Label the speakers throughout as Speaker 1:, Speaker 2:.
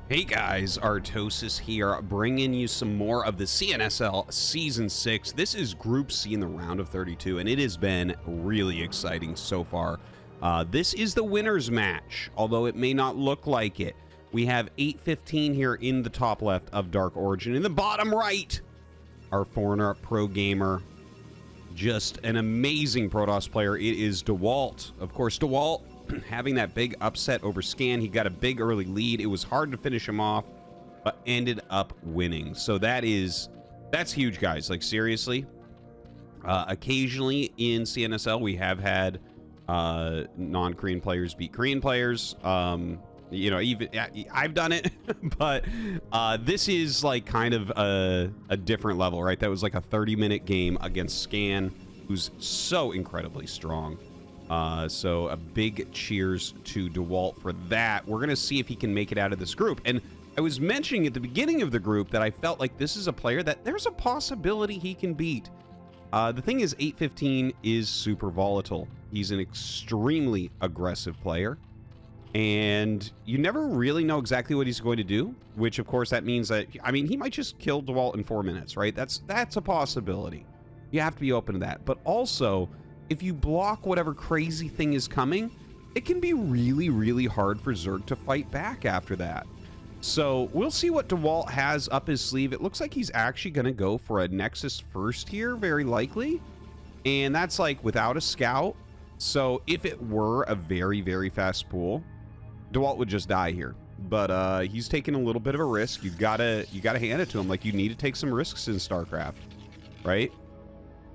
Speaker 1: Hey guys, Artosis here, bringing you some more of the CNSL Season 6. This is Group C in the round of 32, and it has been really exciting so far. This is the winner's match, although it may not look like it. We have 815 here in the top left of Dark Origin. In the bottom right, our foreigner pro gamer, just an amazing Protoss player. It is Dewalt. Of course, Dewalt having that big upset over Scan. He got a big early lead. It was hard to finish him off, but ended up winning. So that's huge, guys. Like, seriously. Occasionally in CNSL, we have had non-Korean players beat Korean players. You know, even I've done it, but this is like kind of a different level, right? That was like a 30-minute game against Scan, who's so incredibly strong. So a big cheers to Dewalt for that. We're going to see if he can make it out of this group. And I was mentioning at the beginning of the group that I felt like this is a player that there's a possibility he can beat. The thing is, 815 is super volatile. He's an extremely aggressive player, and you never really know exactly what he's going to do, which of course that means that, I mean, he might just kill Dewalt in 4 minutes, right? That's a possibility. You have to be open to that. But also, if you block whatever crazy thing is coming, it can be really, really hard for Zerg to fight back after that. So we'll see what Dewalt has up his sleeve. It looks like he's actually going to go for a Nexus first here, very likely. And that's like without a scout. So if it were a very, very fast pool, Dewalt would just die here. But he's taking a little bit of a risk. You gotta hand it to him. Like, you need to take some risks in StarCraft, right?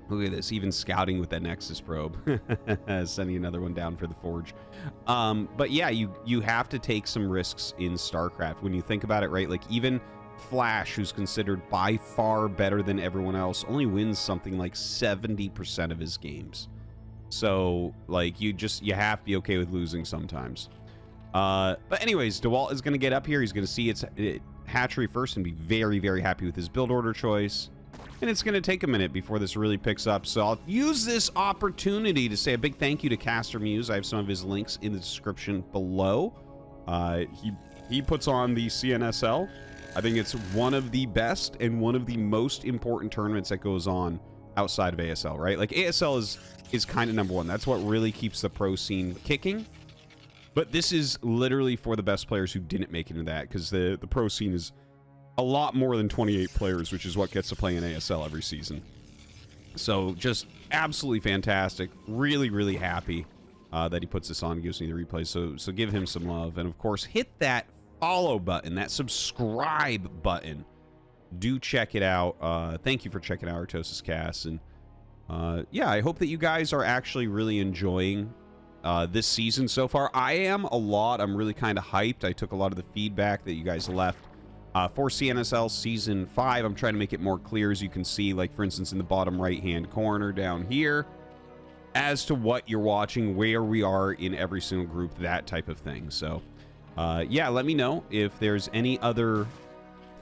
Speaker 1: Look at this, even scouting with that Nexus probe. Sending another one down for the Forge. But yeah, you have to take some risks in StarCraft. When you think about it, right? Like, even Flash, who's considered by far better than everyone else, only wins something like 70% of his games. So, like, you have to be okay with losing sometimes. But anyways, Dewalt is going to get up here. He's going to see its hatchery first and be very, very happy with his build order choice. And it's going to take a minute before this really picks up. So I'll use this opportunity to say a big thank you to CasterMuse. I have some of his links in the description below. He puts on the CNSL. I think it's one of the best and one of the most important tournaments that goes on outside of ASL, right? Like, ASL is kind of number one. That's what really keeps the pro scene kicking. But this is literally for the best players who didn't make it into that, because the pro scene is a lot more than 28 players, which is what gets to play in ASL every season. So just absolutely fantastic. Really, really happy that he puts this on and gives me the replay. So give him some love. And of course, hit that follow button, that subscribe button. Do check it out. Thank you for checking out ArtosisCasts. And yeah, I hope that you guys are actually really enjoying this season so far. I am a lot. I'm really kind of hyped. I took a lot of the feedback that you guys left for CNSL Season 5. I'm trying to make it more clear, as you can see, like, for instance, in the bottom right-hand corner down here, as to what you're watching, where we are in every single group, that type of thing. So, yeah, let me know if there's any other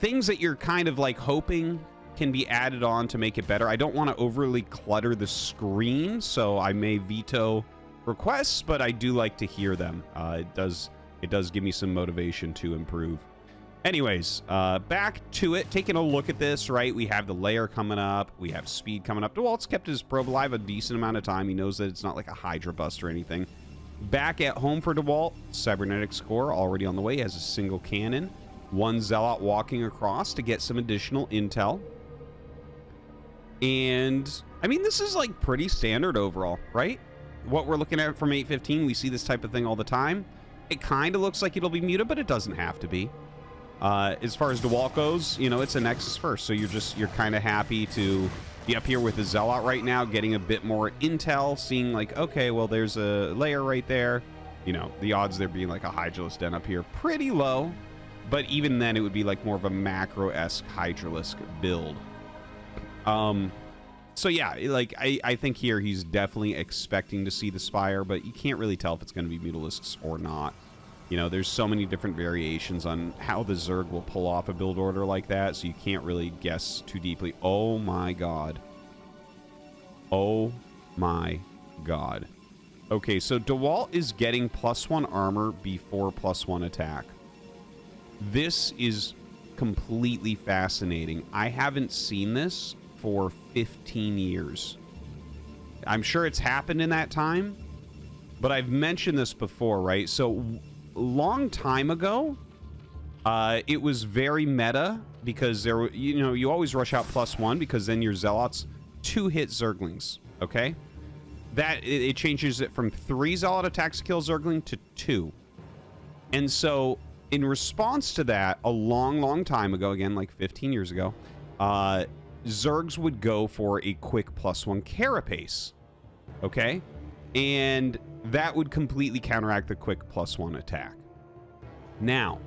Speaker 1: things that you're kind of, like, hoping can be added on to make it better. I don't want to overly clutter the screen, so I may veto requests, but I do like to hear them. It does give me some motivation to improve. Anyways, back to it. Taking a look at this, right? We have the layer coming up. We have speed coming up. Dewalt's kept his probe alive a decent amount of time. He knows that it's not like a Hydra bust or anything. Back at home for Dewalt, Cybernetics Core already on the way. He has a single cannon. One Zealot walking across to get some additional intel. And, I mean, this is like pretty standard overall, right? What we're looking at from 815, we see this type of thing all the time. It kind of looks like it'll be muted, but it doesn't have to be. As far as Dewalt goes, you know, it's a Nexus first, so you're kind of happy to be up here with the Zealot right now, getting a bit more intel, seeing like, okay, well, there's a layer right there. You know, the odds there being like a Hydralisk den up here, pretty low. But even then, it would be like more of a macro-esque Hydralisk build. So yeah, like, I think here he's definitely expecting to see the Spire, but you can't really tell if it's going to be Mutalisks or not. You know, there's so many different variations on how the Zerg will pull off a build order like that, so you can't really guess too deeply. Oh my god. Oh my god. Okay, so Dewalt is getting +1 armor before +1 attack. This is completely fascinating. I haven't seen this for 15 years. I'm sure it's happened in that time, but I've mentioned this before, right? So long time ago, it was very meta because there were, you know, you always rush out +1 because then your Zealots 2-hit Zerglings, okay? That, it changes it from 3 Zealot attacks to kill Zergling to 2. And so in response to that, a long time ago, again, like 15 years ago, Zergs would go for a quick +1 carapace, okay? And that would completely counteract the quick +1 attack. Now,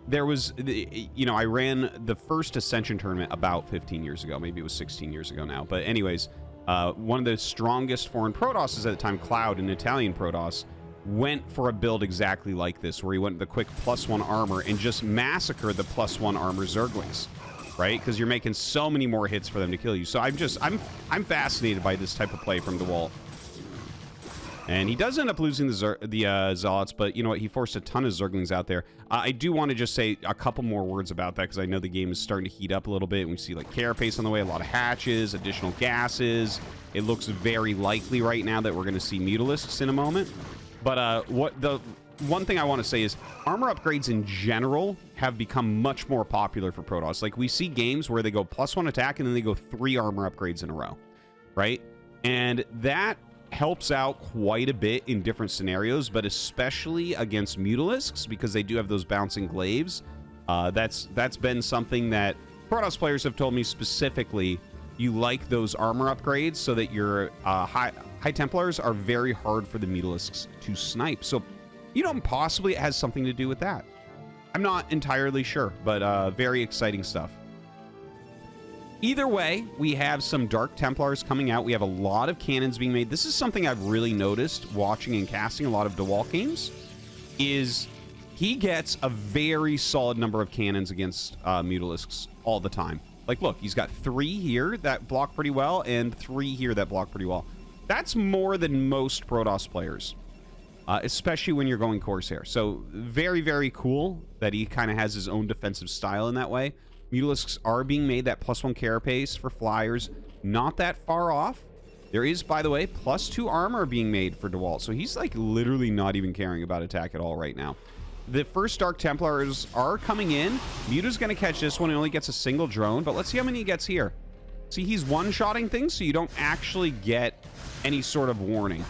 Speaker 1: there was, you know, I ran the first Ascension tournament about 15 years ago. Maybe it was 16 years ago now. But anyways, one of the strongest foreign Protosses at the time, Cloud, an Italian Protoss, went for a build exactly like this, where he went the quick +1 armor and just massacred the +1 armor Zerglings, right? Because you're making so many more hits for them to kill you. So I'm fascinated by this type of play from Dewalt. And he does end up losing the Zealots, but you know what? He forced a ton of Zerglings out there. I do want to just say a couple more words about that, because I know the game is starting to heat up a little bit. And we see like carapace on the way, a lot of hatches, additional gases. It looks very likely right now that we're going to see Mutalisks in a moment. But one thing I want to say is armor upgrades in general have become much more popular for Protoss. Like, we see games where they go +1 attack and then they go 3 armor upgrades in a row, right? And that helps out quite a bit in different scenarios, but especially against Mutalisks, because they do have those bouncing glaives. That's been something that Protoss players have told me specifically. You like those armor upgrades so that your High Templars are very hard for the Mutalisks to snipe. So, you know, possibly it has something to do with that. I'm not entirely sure, but very exciting stuff. Either way, we have some Dark Templars coming out. We have a lot of cannons being made. This is something I've really noticed watching and casting a lot of Dewalt games, is he gets a very solid number of cannons against Mutalisks all the time. Like, look, he's got 3 here that block pretty well and 3 here that block pretty well. That's more than most Protoss players, especially when you're going Corsair. So very, very cool that he kind of has his own defensive style in that way. Mutalisks are being made that +1 carapace for flyers, not that far off. There is, by the way, +2 armor being made for Dewalt, so he's like literally not even caring about attack at all right now. The first Dark Templars are coming in. Muta's going to catch this one. He only gets a single drone, but let's see how many he gets here. See, he's one-shotting things, so you don't actually get any sort of warning.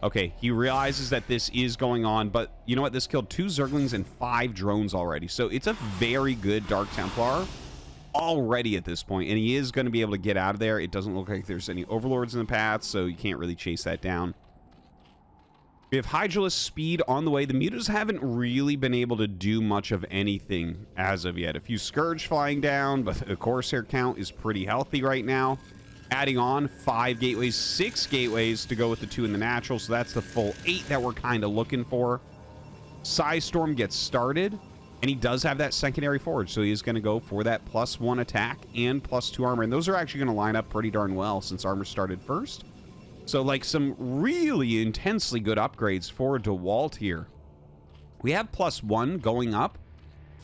Speaker 1: Okay, he realizes that this is going on, but you know what? This killed 2 Zerglings and 5 drones already. So it's a very good Dark Templar already at this point, and he is going to be able to get out of there. It doesn't look like there's any Overlords in the path, so you can't really chase that down. We have Hydralisk speed on the way. The Mutas haven't really been able to do much of anything as of yet. A few Scourge flying down, but the Corsair count is pretty healthy right now. Adding on 5 gateways, 6 gateways to go with the 2 in the natural, so that's the full 8 that we're kind of looking for. Storm gets started, and he does have that secondary forge, so he is going to go for that +1 attack and +2 armor, and those are actually going to line up pretty darn well since armor started first. So, like, some really intensely good upgrades for Dewalt here. We have +1 going up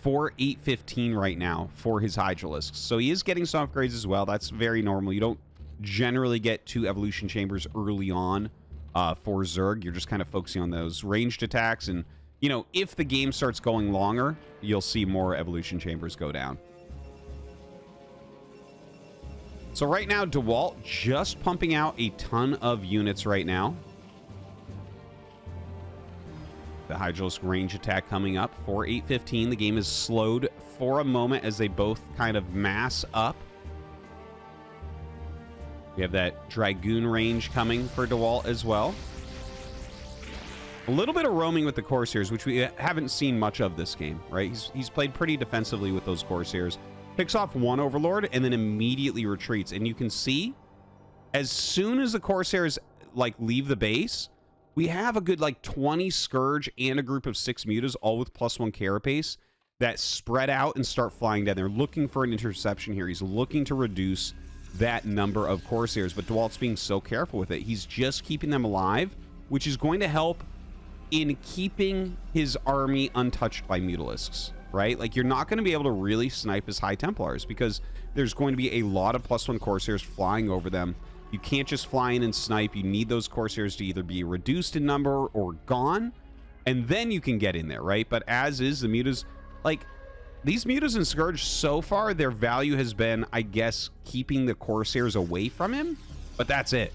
Speaker 1: for 815 right now for his Hydralisks, so he is getting some upgrades as well. That's very normal. You don't generally get 2 evolution chambers early on for Zerg. You're just kind of focusing on those ranged attacks, and you know, if the game starts going longer, you'll see more evolution chambers go down. So right now, Dewalt just pumping out a ton of units right now. The Hydralisk range attack coming up for 815. The game is slowed for a moment as they both kind of mass up. We have that Dragoon range coming for Dewalt as well. A little bit of roaming with the Corsairs, which we haven't seen much of this game, right? He's played pretty defensively with those Corsairs. Picks off 1 Overlord and then immediately retreats. And you can see, as soon as the Corsairs, like, leave the base, we have a good, like, 20 Scourge and a group of 6 Mutas, all with +1 carapace, that spread out and start flying down. They're looking for an interception here. He's looking to reduce that number of Corsairs, but Dewalt's being so careful with it. He's just keeping them alive, which is going to help in keeping his army untouched by Mutalisks, right? Like, you're not going to be able to really snipe his High Templars because there's going to be a lot of +1 Corsairs flying over them. You can't just fly in and snipe. You need those Corsairs to either be reduced in number or gone, and then you can get in there, right? But as is, the Mutas, like, these Mutas in Scourge, so far, their value has been, I guess, keeping the Corsairs away from him, but that's it.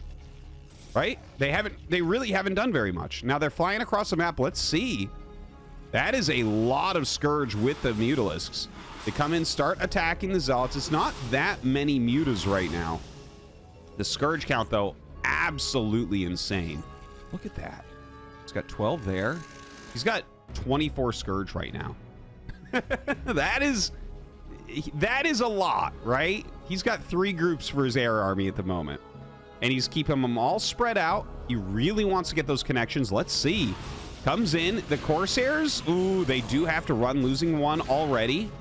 Speaker 1: Right? They really haven't done very much. Now they're flying across the map. Let's see. That is a lot of Scourge with the Mutalisks. They come in, start attacking the Zealots. It's not that many Mutas right now. The Scourge count, though, absolutely insane. Look at that. He's got 12 there. He's got 24 Scourge right now. That is a lot, right? He's got 3 groups for his air army at the moment. And he's keeping them all spread out. He really wants to get those connections. Let's see. Comes in. The Corsairs, ooh, they do have to run, losing 1 already.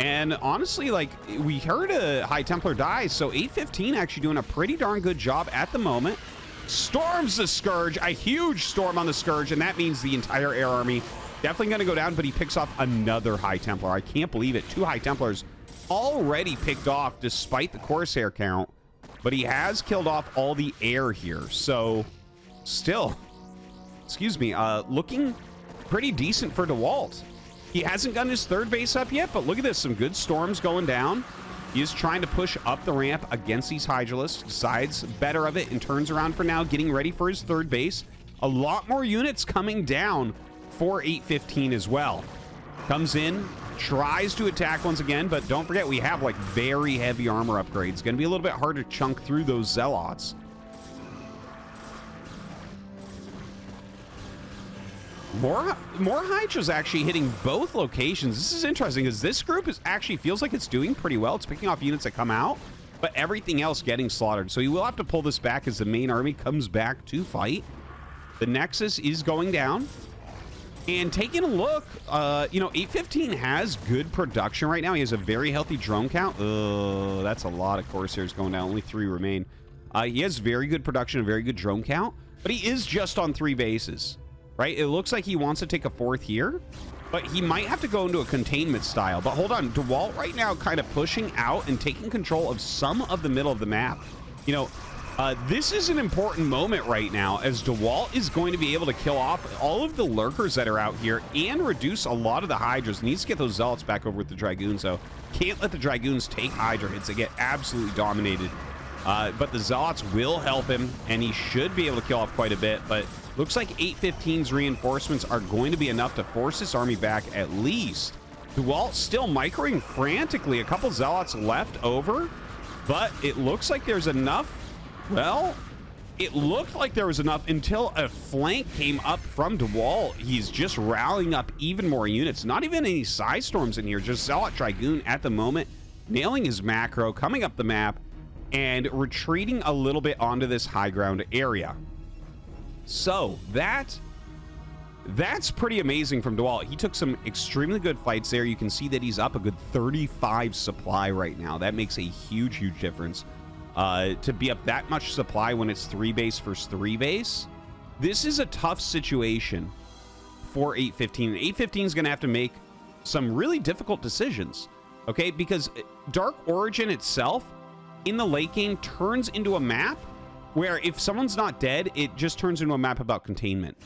Speaker 1: And honestly, like, we heard a High Templar die, so 815 actually doing a pretty darn good job at the moment. Storms the Scourge, a huge storm on the Scourge, and that means the entire air army definitely going to go down, but he picks off another High Templar. I can't believe it. 2 High Templars already picked off despite the Corsair count. But he has killed off all the air here. So, still, excuse me, looking pretty decent for Dewalt. He hasn't gotten his 3rd base up yet, but look at this. Some good storms going down. He is trying to push up the ramp against these Hydralisks. Decides better of it and turns around for now, getting ready for his 3rd base. A lot more units coming down for 815 as well. Comes in, tries to attack once again, but don't forget we have like very heavy armor upgrades. Gonna be a little bit harder to chunk through those Zealots. More Hydras actually hitting both locations. This is interesting because this group actually feels like it's doing pretty well. It's picking off units that come out, but everything else getting slaughtered. So he will have to pull this back as the main army comes back to fight. The Nexus is going down. And taking a look, you know, 815 has good production right now. He has a very healthy drone count. That's a lot of Corsairs going down. Only 3 remain. He has very good production, a very good drone count, but he is just on 3 bases, right? It looks like he wants to take a 4th here, but he might have to go into a containment style. But hold on, Dewalt right now kind of pushing out and taking control of some of the middle of the map. You know, this is an important moment right now as Dewalt is going to be able to kill off all of the lurkers that are out here and reduce a lot of the Hydras. Needs to get those Zealots back over with the Dragoons, though. Can't let the Dragoons take Hydra hits. They get absolutely dominated. But the Zealots will help him, and he should be able to kill off quite a bit. But looks like 815's reinforcements are going to be enough to force this army back at least. Dewalt still microing frantically. A couple Zealots left over, but it looks like there's enough. Well, it looked like there was enough until a flank came up from Dewalt. He's just rallying up even more units. Not even any Psy Storms in here, just Zealot Dragoon at the moment, nailing his macro, coming up the map, and retreating a little bit onto this high ground area. So that's pretty amazing from Dewalt. He took some extremely good fights there. You can see that he's up a good 35 supply right now. That makes a huge, huge difference. To be up that much supply when it's 3 base versus 3 base, this is a tough situation for 815. 815 is going to have to make some really difficult decisions, okay? Because Dark Origin itself in the late game turns into a map where if someone's not dead, it just turns into a map about containment.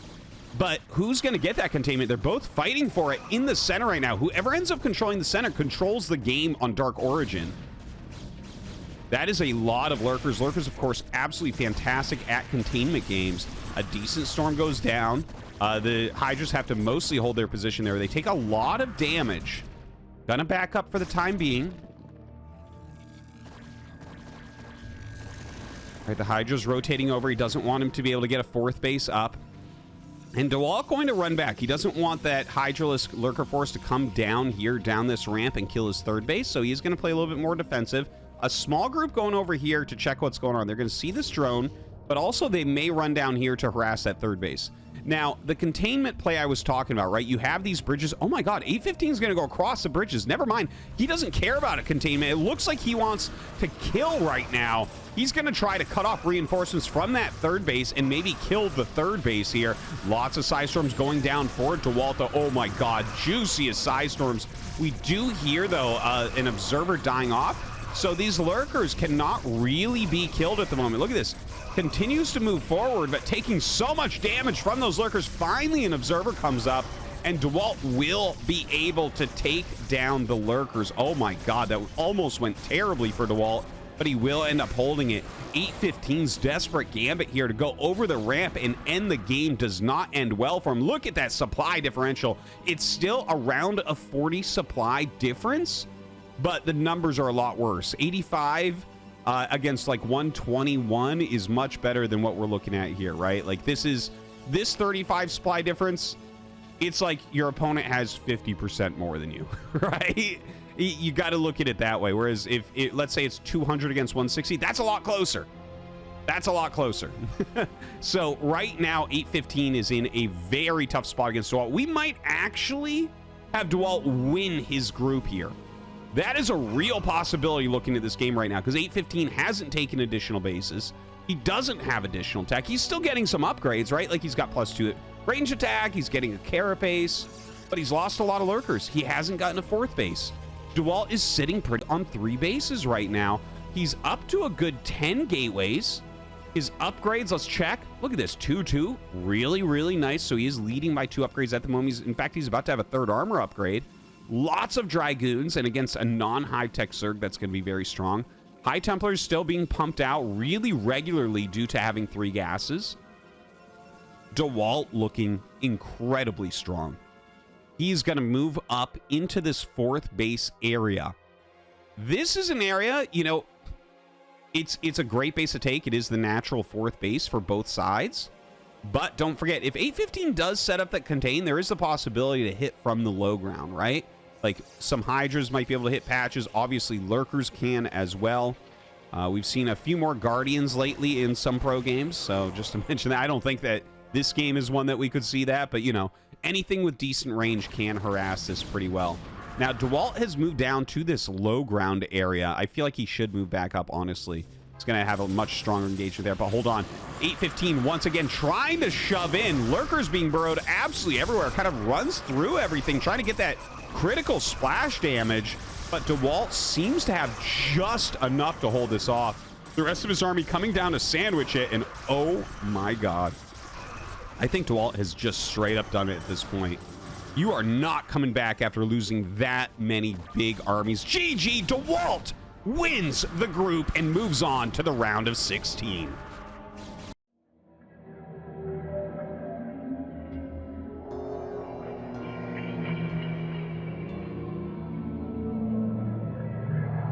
Speaker 1: But who's going to get that containment? They're both fighting for it in the center right now. Whoever ends up controlling the center controls the game on Dark Origin. That is a lot of lurkers. Lurkers, of course, absolutely fantastic at containment games. A decent storm goes down. The Hydras have to mostly hold their position there. They take a lot of damage. Gonna back up for the time being. All right, the Hydra's rotating over. He doesn't want him to be able to get a 4th base up. And Dewalt going to run back. He doesn't want that Hydralisk lurker force to come down here, down this ramp, and kill his 3rd base. So he's going to play a little bit more defensive. A small group going over here to check what's going on. They're going to see this drone, but also they may run down here to harass that third base. Now, the containment play I was talking about, right? You have these bridges. Oh my God, 815 is going to go across the bridges. Never mind. He doesn't care about a containment. It looks like he wants to kill right now. He's going to try to cut off reinforcements from that third base and maybe kill the third base here. Lots of Psystorms going down for Dewalt. Oh my God, juiciest Psystorms. We do hear, though, an observer dying off. So these lurkers cannot really be killed at the moment. Look at this. Continues to move forward, but taking so much damage from those lurkers. Finally, an observer comes up, and Dewalt will be able to take down the lurkers. Oh my God, that almost went terribly for Dewalt, but he will end up holding it. 815's desperate gambit here to go over the ramp and end the game does not end well for him. Look at that supply differential. It's still around a 40 supply difference, but the numbers are a lot worse. 85 against like 121 is much better than what we're looking at here, right? Like this 35 supply difference, it's like your opponent has 50% more than you, right? You got to look at it that way. Whereas if let's say it's 200 against 160, that's a lot closer. That's a lot closer. So right now, 815 is in a very tough spot against Dewalt. We might actually have Dewalt win his group here. That is a real possibility looking at this game right now, because 815 hasn't taken additional bases. He doesn't have additional tech. He's still getting some upgrades, right? Like he's got +2 range attack. He's getting a carapace, but he's lost a lot of lurkers. He hasn't gotten a 4th base. Dewalt is sitting pretty on 3 bases right now. He's up to a good 10 gateways. His upgrades, let's check. Look at this, 2-2. Really, really nice. So he is leading by 2 upgrades at the moment. In fact, he's about to have a 3rd armor upgrade. Lots of Dragoons, and against a non-high-tech Zerg, that's going to be very strong. High Templars still being pumped out really regularly due to having 3 gases. Dewalt looking incredibly strong. He's going to move up into this 4th base area. This is an area, you know, it's a great base to take. It is the natural 4th base for both sides. But don't forget, if 815 does set up that contain, there is the possibility to hit from the low ground, right? Like some Hydras might be able to hit patches. Obviously, Lurkers can as well. We've seen a few more Guardians lately in some pro games. So just to mention that, I don't think that this game is one that we could see that. But, you know, anything with decent range can harass this pretty well. Now, Dewalt has moved down to this low ground area. I feel like he should move back up, honestly. It's going to have a much stronger engagement there, but hold on. 815 once again trying to shove in. Lurkers being burrowed absolutely everywhere. Kind of runs through everything, trying to get that critical splash damage, but Dewalt seems to have just enough to hold this off. The rest of his army coming down to sandwich it, and oh my God. I think Dewalt has just straight up done it at this point. You are not coming back after losing that many big armies. GG, Dewalt wins the group and moves on to the round of 16.